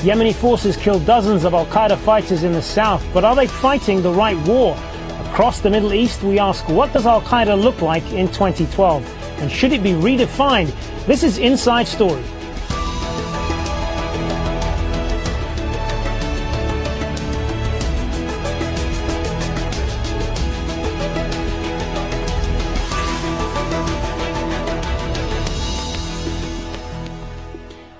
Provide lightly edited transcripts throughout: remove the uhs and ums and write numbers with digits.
Yemeni forces killed dozens of Al-Qaeda fighters in the south, but are they fighting the right war? Across the Middle East, we ask, what does Al-Qaeda look like in 2012? And should it be redefined? This is Inside Story.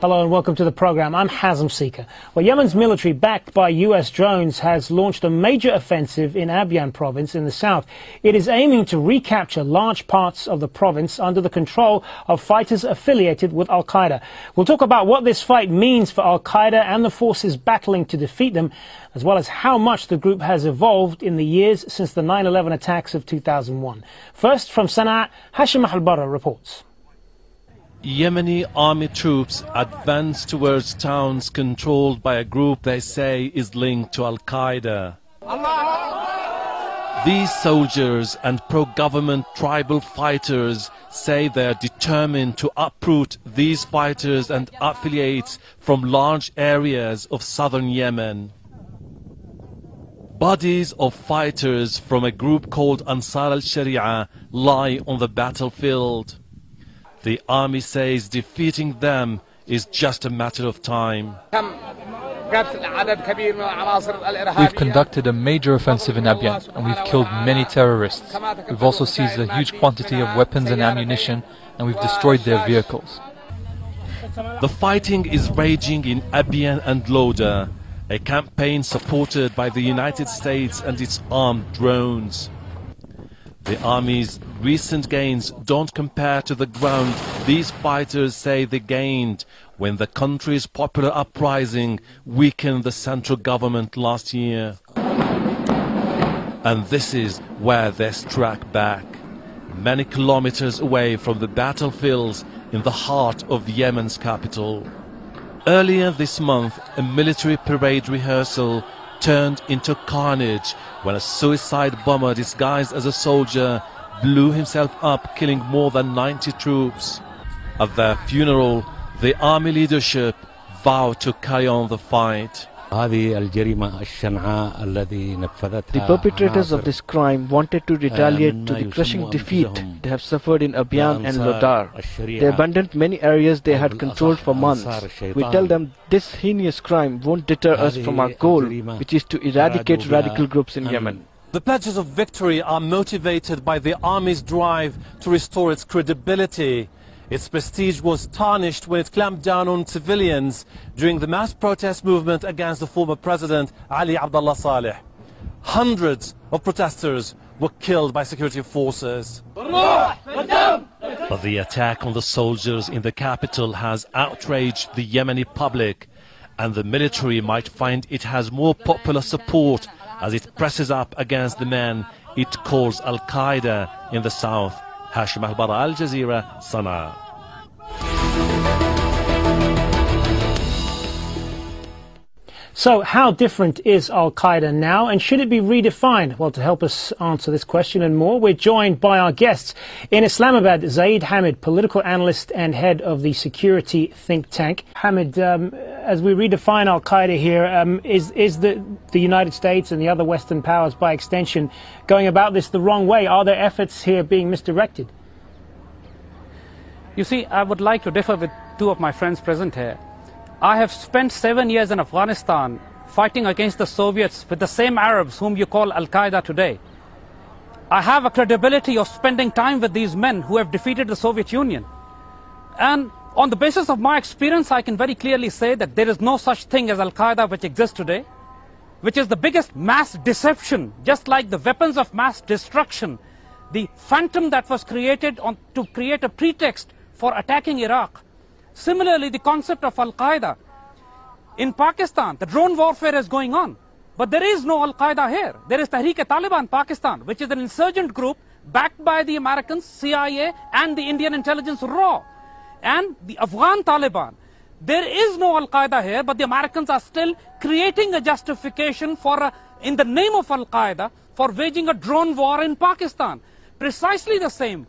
Hello and welcome to the program. I'm Hazm Seeker. Well, Yemen's military, backed by US drones, has launched a major offensive in Abyan province in the south. It is aiming to recapture large parts of the province under the control of fighters affiliated with Al-Qaeda. We'll talk about what this fight means for Al-Qaeda and the forces battling to defeat them, as well as how much the group has evolved in the years since the 9/11 attacks of 2001. First, from Sana'a, Hashim Al-Barra reports. Yemeni army troops advance towards towns controlled by a group they say is linked to Al-Qaeda. These soldiers and pro-government tribal fighters say they are determined to uproot these fighters and affiliates from large areas of southern Yemen. Bodies of fighters from a group called Ansar al-Sharia lie on the battlefield. The army says defeating them is just a matter of time. We've conducted a major offensive in Abyan and we've killed many terrorists. We've also seized a huge quantity of weapons and ammunition and we've destroyed their vehicles. The fighting is raging in Abyan and Loda, a campaign supported by the United States and its armed drones. The army's recent gains don't compare to the ground these fighters say they gained when the country's popular uprising weakened the central government last year. And this is where they struck back, many kilometers away from the battlefields in the heart of Yemen's capital. Earlier this month, a military parade rehearsal turned into carnage when a suicide bomber disguised as a soldier blew himself up, killing more than 90 troops. At their funeral, the army leadership vowed to carry on the fight. The perpetrators of this crime wanted to retaliate to the crushing defeat they have suffered in Abyan and Lodar. They abandoned many areas they had controlled for months. We tell them this heinous crime won't deter us from our goal, which is to eradicate radical groups in Yemen. The pledges of victory are motivated by the army's drive to restore its credibility. Its prestige was tarnished when it clamped down on civilians during the mass protest movement against the former president Ali Abdullah Saleh. Hundreds of protesters were killed by security forces. But the attack on the soldiers in the capital has outraged the Yemeni public, and the military might find it has more popular support as it presses up against the men it calls Al-Qaeda in the south. Hashim Al-Barra, Aljazeera, Sana'a. So how different is Al-Qaeda now, and should it be redefined? Well, to help us answer this question and more, we're joined by our guests. In Islamabad, Zaid Hamid, political analyst and head of the security think tank. Hamid, as we redefine Al-Qaeda here, is the United States and the other Western powers, by extension, going about this the wrong way? Are their efforts here being misdirected? You see, I would like to differ with two of my friends present here. I have spent 7 years in Afghanistan fighting against the Soviets with the same Arabs whom you call Al-Qaeda today. I have a credibility of spending time with these men who have defeated the Soviet Union. And on the basis of my experience, I can very clearly say that there is no such thing as Al-Qaeda which exists today, which is the biggest mass deception, just like the weapons of mass destruction, the phantom that was created to create a pretext for attacking Iraq. Similarly, the concept of Al-Qaeda. In Pakistan, the drone warfare is going on, but there is no Al-Qaeda here. There is Tehreek-e-Taliban Pakistan, which is an insurgent group backed by the Americans, CIA, and the Indian intelligence RAW. And the Afghan Taliban. There is no Al-Qaeda here, but the Americans are still creating a justification for, in the name of Al-Qaeda, for waging a drone war in Pakistan. Precisely the same.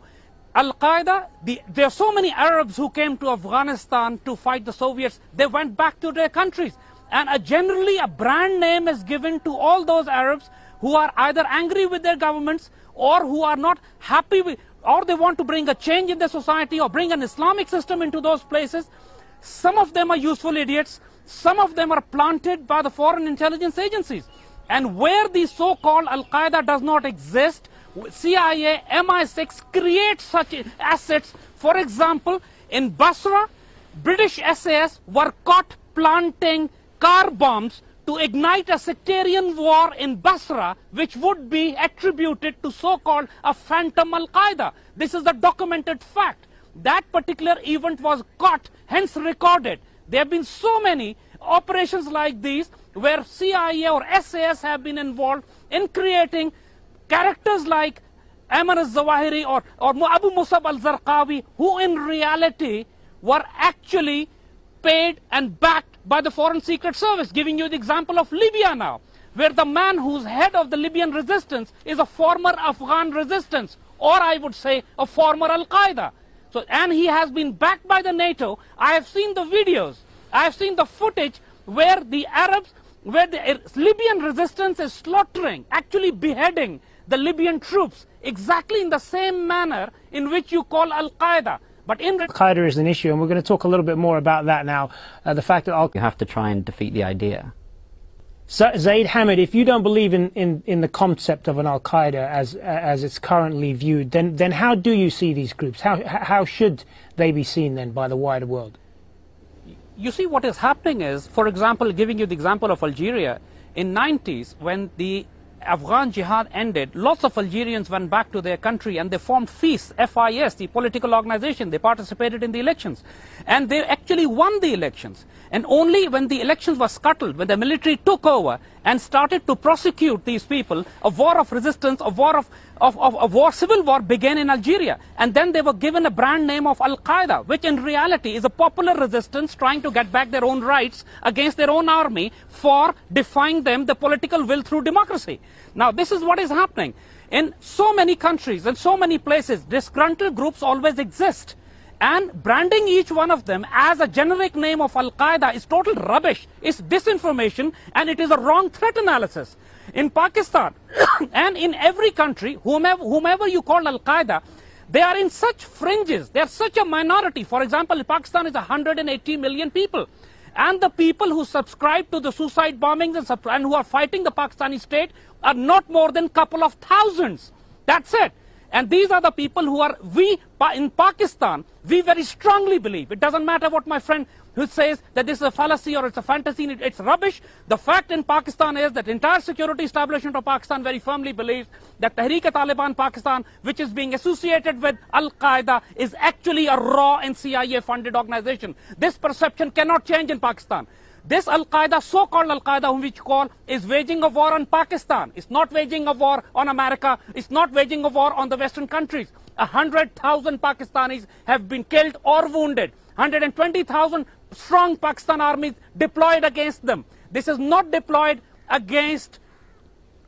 Al-Qaeda, there are so many Arabs who came to Afghanistan to fight the Soviets. They went back to their countries. And generally a brand name is given to all those Arabs who are either angry with their governments or who are not happy with, or they want to bring a change in their society or bring an Islamic system into those places. Some of them are useful idiots. Some of them are planted by the foreign intelligence agencies. And where the so-called Al-Qaeda does not exist, CIA, MI6 create such assets. For example, in Basra, British SAS were caught planting car bombs to ignite a sectarian war in Basra, which would be attributed to so-called a phantom Al-Qaeda. This is the documented fact. That particular event was caught, hence recorded. There have been so many operations like these where CIA or SAS have been involved in creating characters like Ayman al-Zawahiri or Abu Musab al-Zarqawi, who in reality were actually paid and backed by the Foreign Secret Service. Giving you the example of Libya now, where the man who's head of the Libyan resistance is a former Afghan resistance, or I would say a former Al-Qaeda. So, and he has been backed by the NATO. I have seen the videos, I have seen the footage where the Arabs, where the Libyan resistance is slaughtering, actually beheading the Libyan troops, exactly in the same manner in which you call Al-Qaeda. But Al-Qaeda is an issue, and we're going to talk a little bit more about that now. The fact that you have to try and defeat the idea. So, Zaid Hamid, if you don't believe in the concept of an Al-Qaeda as it's currently viewed, then how do you see these groups? How should they be seen then by the wider world? You see, what is happening is, for example, giving you the example of Algeria, in 90s, when the Afghan jihad ended, lots of Algerians went back to their country and they formed FIS, F-I-S, the political organization. They participated in the elections. And they actually won the elections. And only when the elections were scuttled, when the military took over and started to prosecute these people, a war of resistance, a war, civil war began in Algeria. And then they were given a brand name of Al-Qaeda, which in reality is a popular resistance trying to get back their own rights against their own army for defying them the political will through democracy. Now, this is what is happening. In so many countries and so many places, disgruntled groups always exist. And branding each one of them as a generic name of Al-Qaeda is total rubbish. It's disinformation and it is a wrong threat analysis. In Pakistan and in every country, whomever you call Al-Qaeda, they are in such fringes. They are such a minority. For example, Pakistan is 180 million people. And the people who subscribe to the suicide bombings and who are fighting the Pakistani state are not more than a couple of thousands. That's it. And these are the people who are, in Pakistan, we very strongly believe, it doesn't matter what my friend who says that this is a fallacy or it's a fantasy, it's rubbish. The fact in Pakistan is that the entire security establishment of Pakistan very firmly believes that Tehreek-e-Taliban Pakistan, which is being associated with Al-Qaeda, is actually a raw and CIA-funded organization. This perception cannot change in Pakistan. This Al-Qaeda, so-called Al-Qaeda, whom we call, is waging a war on Pakistan. It's not waging a war on America. It's not waging a war on the Western countries. 100,000 Pakistanis have been killed or wounded. 120,000 strong Pakistan armies deployed against them. This is not deployed against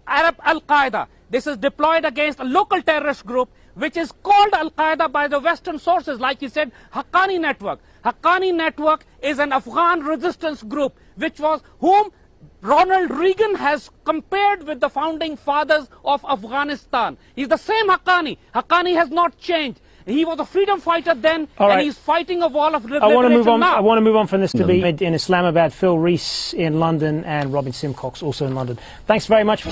Arab Al-Qaeda. This is deployed against a local terrorist group which is called Al-Qaeda by the Western sources, like you said, Haqqani Network. Haqqani Network is an Afghan resistance group whom Ronald Reagan has compared with the founding fathers of Afghanistan. He's the same Haqqani. Haqqani has not changed. He was a freedom fighter then, and he's fighting a wall of liberation now. I want to move on from this debate in Islamabad, Phil Rees in London, and Robin Simcox also in London. Thanks very much.